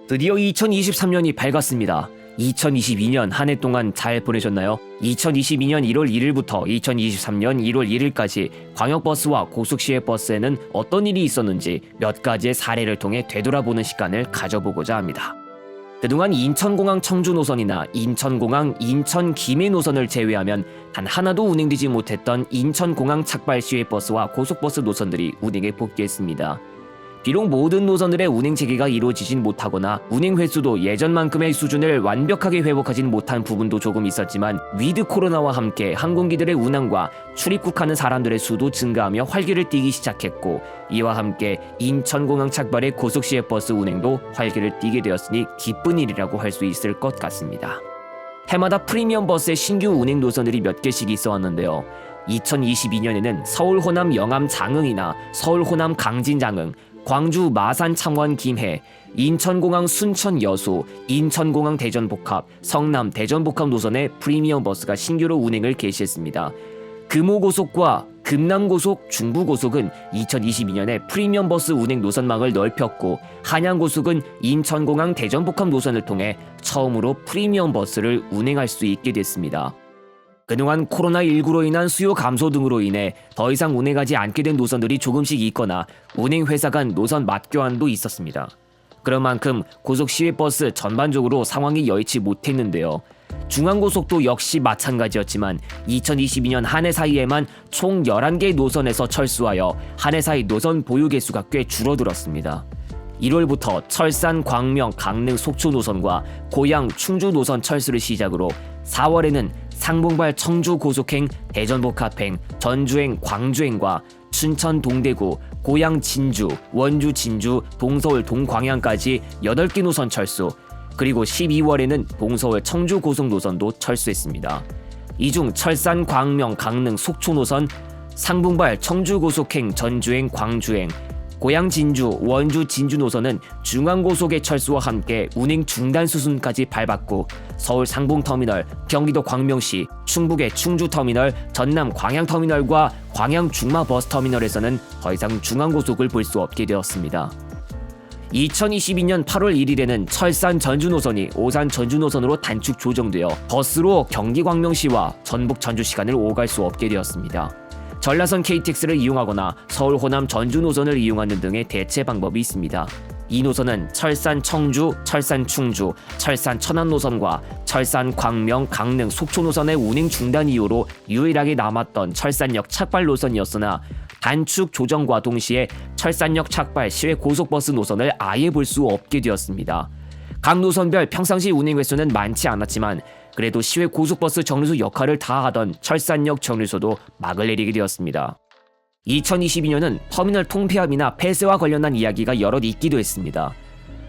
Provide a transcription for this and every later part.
드디어 2023년이 밝았습니다. 2022년 한 해 동안 잘 보내셨나요? 2022년 1월 1일부터 2023년 1월 1일까지 광역버스와 고속시외버스에는 어떤 일이 있었는지 몇 가지의 사례를 통해 되돌아보는 시간을 가져보고자 합니다. 그동안 인천공항 청주 노선이나 인천공항 인천 김해 노선을 제외하면 단 하나도 운행되지 못했던 인천공항 착발 시외버스와 고속버스 노선들이 운행에 복귀했습니다. 비록 모든 노선들의 운행 재개가 이루어지진 못하거나 운행 횟수도 예전만큼의 수준을 완벽하게 회복하진 못한 부분도 조금 있었지만 위드 코로나와 함께 항공기들의 운항과 출입국하는 사람들의 수도 증가하며 활기를 띠기 시작했고, 이와 함께 인천공항 착발의 고속시외버스 운행도 활기를 띠게 되었으니 기쁜 일이라고 할 수 있을 것 같습니다. 해마다 프리미엄 버스의 신규 운행 노선들이 몇 개씩 있어 왔는데요. 2022년에는 서울 호남 영암 장흥이나 서울 호남 강진 장흥, 광주 마산 창원 김해, 인천공항 순천 여수, 인천공항 대전 복합, 성남 대전 복합 노선의 프리미엄 버스가 신규로 운행을 개시했습니다. 금호고속과 금남고속, 중부고속은 2022년에 프리미엄 버스 운행 노선망을 넓혔고, 한양고속은 인천공항 대전 복합 노선을 통해 처음으로 프리미엄 버스를 운행할 수 있게 됐습니다. 그동안 코로나19로 인한 수요 감소 등으로 인해 더 이상 운행하지 않게 된 노선들이 조금씩 있거나 운행 회사 간 노선 맞교환도 있었습니다. 그런 만큼 고속시외버스 전반적으로 상황이 여의치 못했는데요. 중앙고속도 역시 마찬가지였지만 2022년 한 해 사이에만 총 11개 노선에서 철수하여 한 해 사이 노선 보유 개수가 꽤 줄어들었습니다. 1월부터 철산, 광명, 강릉, 속초 노선과 고양, 충주 노선 철수를 시작으로 4월에는 상봉발, 청주 고속행, 대전 복합행, 전주행, 광주행과 춘천, 동대구, 고양, 진주, 원주, 진주, 동서울, 동광양까지 8개 노선 철수, 그리고 12월에는 동서울, 청주 고속 노선도 철수했습니다. 이 중 철산, 광명, 강릉, 속초 노선, 상봉발, 청주 고속행, 전주행, 광주행, 고양, 진주, 원주, 진주 노선은 중앙고속의 철수와 함께 운행 중단 수순까지 밟았고, 서울 상봉터미널, 경기도 광명시, 충북의 충주터미널, 전남 광양터미널과 광양 중마버스터미널에서는 더 이상 중앙고속을 볼 수 없게 되었습니다. 2022년 8월 1일에는 철산 전주 노선이 오산 전주 노선으로 단축 조정되어 버스로 경기 광명시와 전북 전주 시간을 오갈 수 없게 되었습니다. 전라선 KTX를 이용하거나 서울 호남 전주 노선을 이용하는 등의 대체 방법이 있습니다. 이 노선은 철산 청주, 철산 충주, 철산 천안 노선과 철산 광명, 강릉, 속초 노선의 운행 중단 이후로 유일하게 남았던 철산역 착발 노선이었으나 단축 조정과 동시에 철산역 착발 시외 고속버스 노선을 아예 볼 수 없게 되었습니다. 각 노선별 평상시 운행 횟수는 많지 않았지만 그래도 시외 고속버스 정류소 역할을 다하던 철산역 정류소도 막을 내리게 되었습니다. 2022년은 터미널 통폐합이나 폐쇄와 관련한 이야기가 여럿 있기도 했습니다.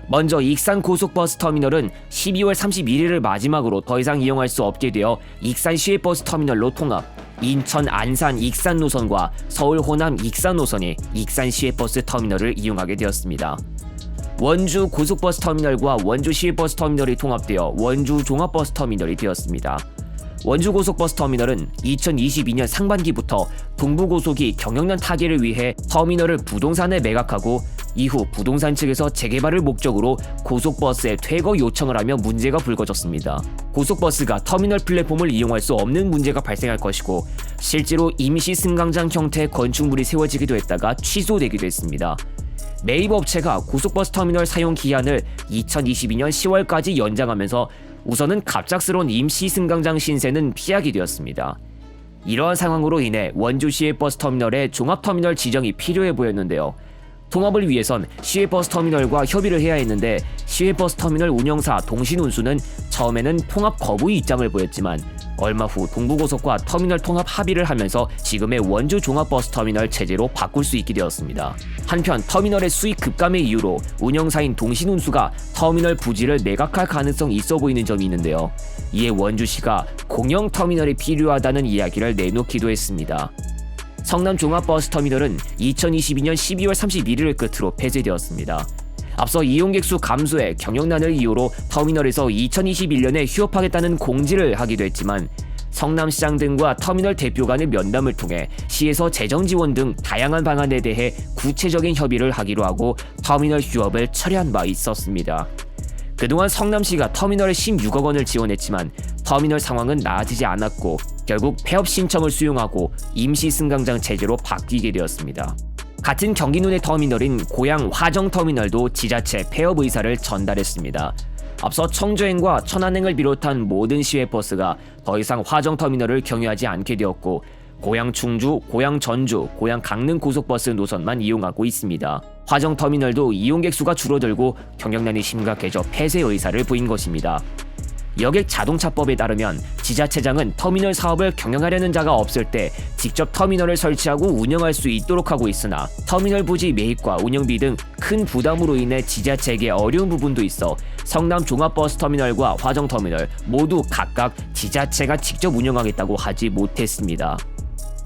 먼저 익산 고속버스 터미널은 12월 31일을 마지막으로 더 이상 이용할 수 없게 되어 익산 시외버스 터미널로 통합, 인천 안산 익산 노선과 서울 호남 익산 노선이 익산 시외버스 터미널을 이용하게 되었습니다. 원주 고속버스 터미널과 원주 시외버스 터미널이 통합되어 원주 종합버스 터미널이 되었습니다. 원주 고속버스 터미널은 2022년 상반기부터 동부고속이 경영난 타개를 위해 터미널을 부동산에 매각하고 이후 부동산 측에서 재개발을 목적으로 고속버스에 퇴거 요청을 하며 문제가 불거졌습니다. 고속버스가 터미널 플랫폼을 이용할 수 없는 문제가 발생할 것이고, 실제로 임시 승강장 형태의 건축물이 세워지기도 했다가 취소되기도 했습니다. 매입 업체가 고속버스 터미널 사용 기한을 2022년 10월까지 연장하면서 우선은 갑작스러운 임시 승강장 신세는 피하게 되었습니다. 이러한 상황으로 인해 원주 시외버스 터미널에 종합터미널 지정이 필요해 보였는데요. 통합을 위해선 시외버스 터미널과 협의를 해야 했는데 시외버스 터미널 운영사 동신운수는 처음에는 통합 거부 입장을 보였지만 얼마 후 동부고속과 터미널 통합 합의를 하면서 지금의 원주 종합버스 터미널 체제로 바꿀 수 있게 되었습니다. 한편 터미널의 수익 급감의 이유로 운영사인 동신운수가 터미널 부지를 매각할 가능성이 있어 보이는 점이 있는데요. 이에 원주시가 공영 터미널이 필요하다는 이야기를 내놓기도 했습니다. 성남 종합버스 터미널은 2022년 12월 31일을 끝으로 폐쇄되었습니다. 앞서 이용객 수 감소에 경영난을 이유로 터미널에서 2021년에 휴업하겠다는 공지를 하기도 했지만 성남시장 등과 터미널 대표 간의 면담을 통해 시에서 재정 지원 등 다양한 방안에 대해 구체적인 협의를 하기로 하고 터미널 휴업을 철회한 바 있었습니다. 그동안 성남시가 터미널에 16억 원을 지원했지만 터미널 상황은 나아지지 않았고 결국 폐업 신청을 수용하고 임시 승강장 체제로 바뀌게 되었습니다. 같은 경기도내 터미널인 고양 화정터미널도 지자체 폐업 의사를 전달했습니다. 앞서 청주행과 천안행을 비롯한 모든 시외버스가 더 이상 화정터미널을 경유하지 않게 되었고 고양 충주, 고양 전주, 고양 강릉 고속버스 노선만 이용하고 있습니다. 화정터미널도 이용객 수가 줄어들고 경영난이 심각해져 폐쇄 의사를 보인 것입니다. 여객 자동차법에 따르면 지자체장은 터미널 사업을 경영하려는 자가 없을 때 직접 터미널을 설치하고 운영할 수 있도록 하고 있으나 터미널 부지 매입과 운영비 등 큰 부담으로 인해 지자체에게 어려운 부분도 있어 성남 종합버스터미널과 화정터미널 모두 각각 지자체가 직접 운영하겠다고 하지 못했습니다.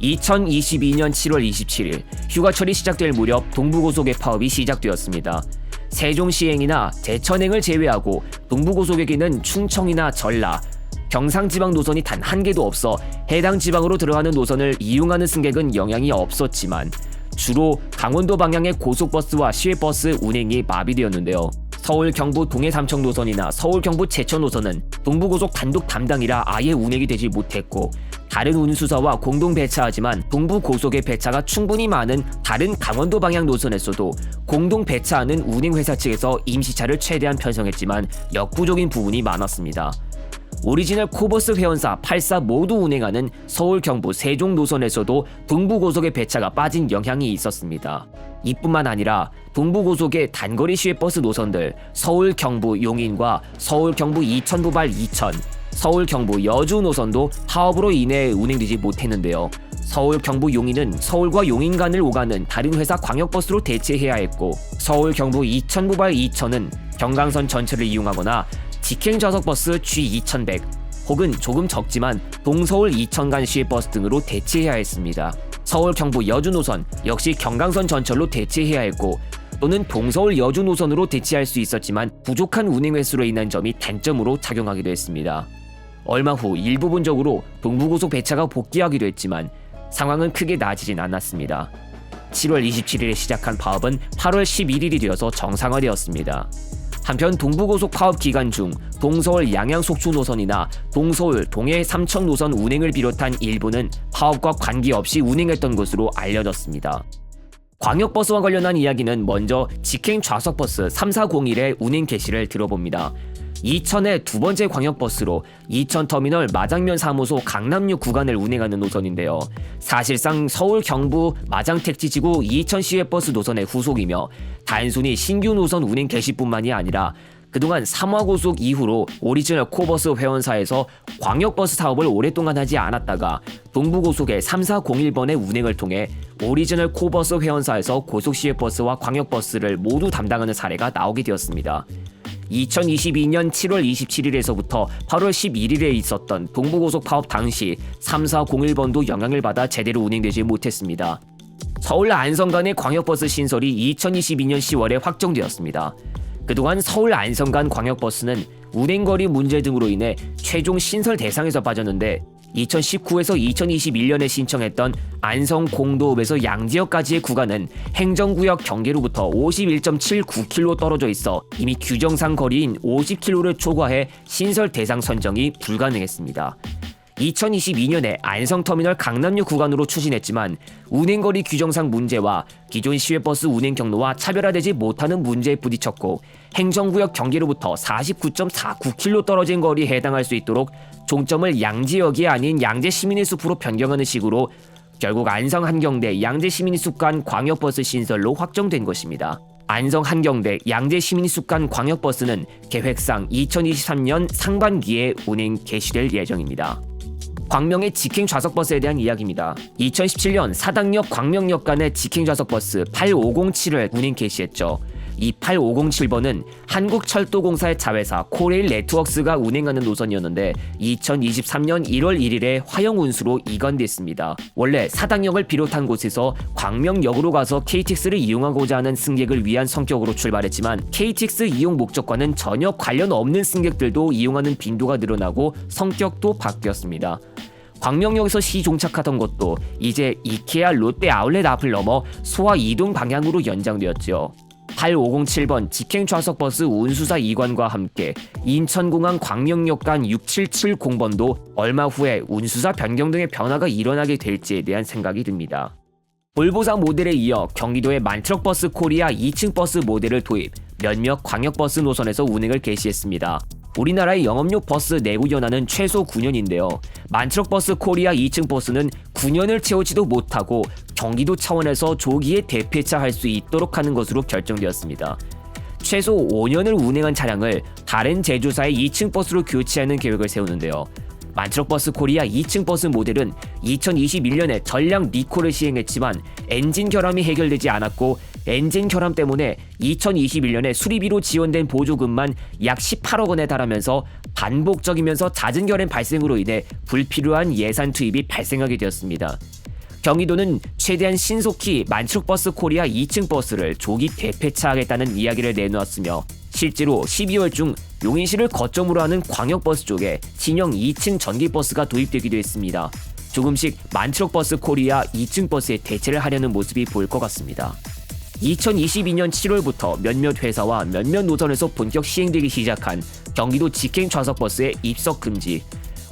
2022년 7월 27일 휴가철이 시작될 무렵 동부고속의 파업이 시작되었습니다. 세종시행이나 제천행을 제외하고 동부고속에게는 충청이나 전라, 경상지방 노선이 단 한 개도 없어 해당 지방으로 들어가는 노선을 이용하는 승객은 영향이 없었지만 주로 강원도 방향의 고속버스와 시외버스 운행이 마비되었는데요. 서울 경부 동해 삼청 노선이나 서울 경부 제천 노선은 동부고속 단독 담당이라 아예 운행이 되지 못했고 다른 운수사와 공동 배차하지만 동부고속의 배차가 충분히 많은 다른 강원도 방향 노선에서도 공동 배차하는 운행회사 측에서 임시차를 최대한 편성했지만 역부족인 부분이 많았습니다. 오리지널 코버스 회원사 8사 모두 운행하는 서울 경부 세종 노선에서도 동부고속의 배차가 빠진 영향이 있었습니다. 이뿐만 아니라 동부고속의 단거리 시외버스 노선들 서울 경부 용인과 서울 경부 이천 부발 이천, 서울 경부 여주 노선도 파업으로 인해 운행되지 못했는데요. 서울 경부 용인은 서울과 용인 간을 오가는 다른 회사 광역버스로 대체해야 했고 서울 경부 이천 부발 이천은 경강선 전체를 이용하거나 직행 좌석버스 G2100 혹은 조금 적지만 동서울 이천 간 시외버스 등으로 대체해야 했습니다. 서울 경부 여주 노선 역시 경강선 전철로 대체해야 했고 또는 동서울 여주 노선으로 대체할 수 있었지만 부족한 운행 횟수로 인한 점이 단점으로 작용하기도 했습니다. 얼마 후 일부분적으로 동부고속 배차가 복귀하기도 했지만 상황은 크게 나아지진 않았습니다. 7월 27일에 시작한 파업은 8월 11일이 되어서 정상화되었습니다. 한편 동부고속 파업 기간 중 동서울 양양 속초 노선이나 동서울 동해 삼청 노선 운행을 비롯한 일부는 파업과 관계없이 운행했던 것으로 알려졌습니다. 광역버스와 관련한 이야기는 먼저 직행 좌석버스 3401의 운행 개시를 들어봅니다. 이천의 두 번째 광역버스로 이천터미널 마장면 사무소 강남역 구간을 운행하는 노선인데요. 사실상 서울 경부 마장택지지구 이천시외버스 노선의 후속이며 단순히 신규 노선 운행 개시뿐만이 아니라 그동안 3화고속 이후로 오리지널 코버스 회원사에서 광역버스 사업을 오랫동안 하지 않았다가 동부고속의 3401번의 운행을 통해 오리지널 코버스 회원사에서 고속시외버스와 광역버스를 모두 담당하는 사례가 나오게 되었습니다. 2022년 7월 27일에서부터 8월 11일에 있었던 동부고속 파업 당시 3401번도 영향을 받아 제대로 운행되지 못했습니다. 서울 안성 간의 광역버스 신설이 2022년 10월에 확정되었습니다. 그동안 서울 안성 간 광역버스는 운행거리 문제 등으로 인해 최종 신설 대상에서 빠졌는데 2019에서 2021년에 신청했던 안성 공도읍에서 양지역까지의 구간은 행정구역 경계로부터 51.79km 떨어져 있어 이미 규정상 거리인 50km를 초과해 신설 대상 선정이 불가능했습니다. 2022년에 안성터미널 강남역 구간으로 추진했지만 운행거리 규정상 문제와 기존 시외버스 운행 경로와 차별화되지 못하는 문제에 부딪혔고 행정구역 경계로부터 49.49km 떨어진 거리에 해당할 수 있도록 종점을 양지역이 아닌 양재시민의 숲으로 변경하는 식으로 결국 안성 한경대 양재시민의 숲 간 광역버스 신설로 확정된 것입니다. 안성 한경대 양재시민의 숲 간 광역버스는 계획상 2023년 상반기에 운행 개시될 예정입니다. 광명의 직행 좌석버스에 대한 이야기입니다. 2017년 사당역 광명역 간의 직행 좌석버스 8507을 운행 개시했죠. 이 8507번은 한국철도공사의 자회사 코레일 네트워크스가 운행하는 노선이었는데 2023년 1월 1일에 화영운수로 이관됐습니다. 원래 사당역을 비롯한 곳에서 광명역으로 가서 KTX를 이용하고자 하는 승객을 위한 성격으로 출발했지만 KTX 이용 목적과는 전혀 관련 없는 승객들도 이용하는 빈도가 늘어나고 성격도 바뀌었습니다. 광명역에서 시종착하던 것도 이제 이케아 롯데 아울렛 앞을 넘어 소화 이동 방향으로 연장되었죠. 8507번 직행좌석버스 운수사 2관과 함께 인천공항 광명역 간 6770번도 얼마 후에 운수사 변경 등의 변화가 일어나게 될지에 대한 생각이 듭니다. 볼보사 모델에 이어 경기도의 만트럭버스 코리아 2층 버스 모델을 도입, 몇몇 광역버스 노선에서 운행을 개시했습니다. 우리나라의 영업용 버스 내부 연한은 최소 9년인데요. 만트럭버스 코리아 2층 버스는 9년을 채우지도 못하고 경기도 차원에서 조기에 대폐차할 수 있도록 하는 것으로 결정되었습니다. 최소 5년을 운행한 차량을 다른 제조사의 2층 버스로 교체하는 계획을 세우는데요. 만트럭버스 코리아 2층 버스 모델은 2021년에 전량 리콜을 시행했지만 엔진 결함이 해결되지 않았고 엔진 결함 때문에 2021년에 수리비로 지원된 보조금만 약 18억 원에 달하면서 반복적이면서 잦은 결함 발생으로 인해 불필요한 예산 투입이 발생하게 되었습니다. 경기도는 최대한 신속히 만트럭버스 코리아 2층 버스를 조기 대폐차하겠다는 이야기를 내놓았으며 실제로 12월 중 용인시를 거점으로 하는 광역버스 쪽에 신형 2층 전기버스가 도입되기도 했습니다. 조금씩 만트럭버스 코리아 2층 버스에 대체를 하려는 모습이 보일 것 같습니다. 2022년 7월부터 몇몇 회사와 몇몇 노선에서 본격 시행되기 시작한 경기도 직행좌석버스의 입석 금지.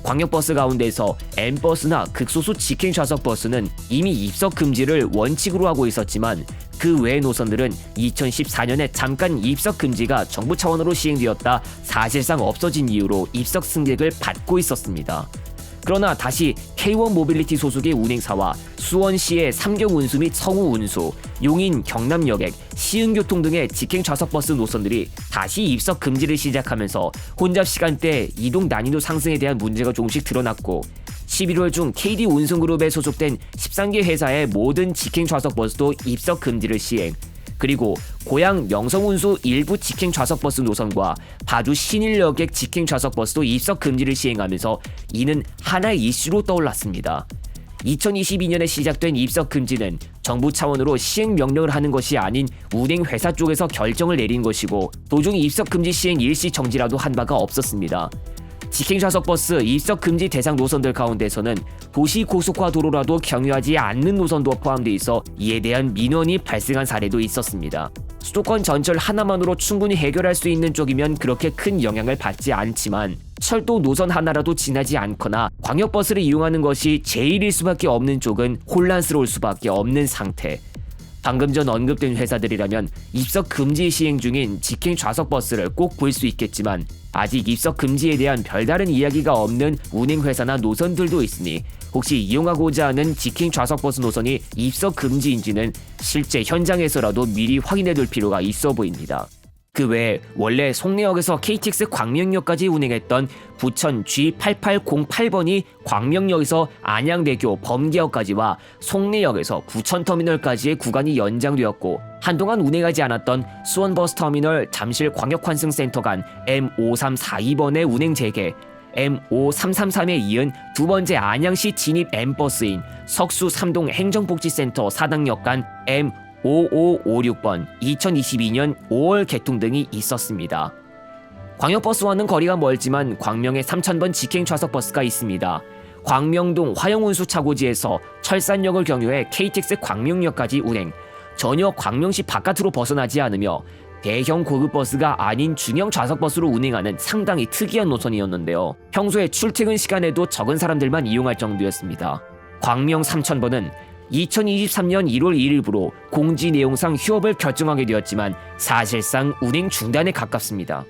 광역버스 가운데서 M버스나 극소수 직행좌석버스는 이미 입석 금지를 원칙으로 하고 있었지만 그 외의 노선들은 2014년에 잠깐 입석 금지가 정부 차원으로 시행되었다 사실상 없어진 이유로 입석 승객을 받고 있었습니다. 그러나 다시 K1 모빌리티 소속의 운행사와 수원시의 삼경운수 및 성우운수, 용인 경남여객, 시흥교통 등의 직행좌석버스 노선들이 다시 입석 금지를 시작하면서 혼잡 시간대 이동 난이도 상승에 대한 문제가 조금씩 드러났고 11월 중 KD운송그룹에 소속된 13개 회사의 모든 직행좌석버스도 입석 금지를 시행, 그리고 고양 명성운수 일부 직행좌석버스 노선과 파주 신일여객 직행좌석버스도 입석 금지를 시행하면서 이는 하나의 이슈로 떠올랐습니다. 2022년에 시작된 입석 금지는 정부 차원으로 시행 명령을 하는 것이 아닌 운행 회사 쪽에서 결정을 내린 것이고 도중 입석 금지 시행 일시 정지라도 한 바가 없었습니다. 직행좌석버스 입석 금지 대상 노선들 가운데서는 도시 고속화 도로라도 경유하지 않는 노선도 포함돼 있어 이에 대한 민원이 발생한 사례도 있었습니다. 수도권 전철 하나만으로 충분히 해결할 수 있는 쪽이면 그렇게 큰 영향을 받지 않지만 철도 노선 하나라도 지나지 않거나 광역버스를 이용하는 것이 제일일 수밖에 없는 쪽은 혼란스러울 수밖에 없는 상태. 방금 전 언급된 회사들이라면 입석 금지 시행 중인 직행 좌석버스를 꼭 볼 수 있겠지만 아직 입석 금지에 대한 별다른 이야기가 없는 운행회사나 노선들도 있으니 혹시 이용하고자 하는 직행 좌석버스 노선이 입석 금지인지는 실제 현장에서라도 미리 확인해둘 필요가 있어 보입니다. 그 외에 원래 송내역에서 KTX 광명역까지 운행했던 부천 G8808번이 광명역에서 안양대교 범계역까지와 송내역에서 부천터미널까지의 구간이 연장되었고 한동안 운행하지 않았던 수원버스터미널 잠실광역환승센터 간 M5342번의 운행 재개, M5333에 이은 두 번째 안양시 진입 M버스인 석수 삼동 행정복지센터 사당역 간 M5556번 2022년 5월 개통 등이 있었습니다. 광역버스와는 거리가 멀지만 광명에 3000번 직행 좌석버스가 있습니다. 광명동 화영운수차고지에서 철산역을 경유해 KTX 광명역까지 운행, 전혀 광명시 바깥으로 벗어나지 않으며 대형 고급버스가 아닌 중형 좌석버스로 운행하는 상당히 특이한 노선이었는데요. 평소에 출퇴근 시간에도 적은 사람들만 이용할 정도였습니다. 광명 3000번은 2023년 1월 1일부로 공지 내용상 휴업을 결정하게 되었지만 사실상 운행 중단에 가깝습니다.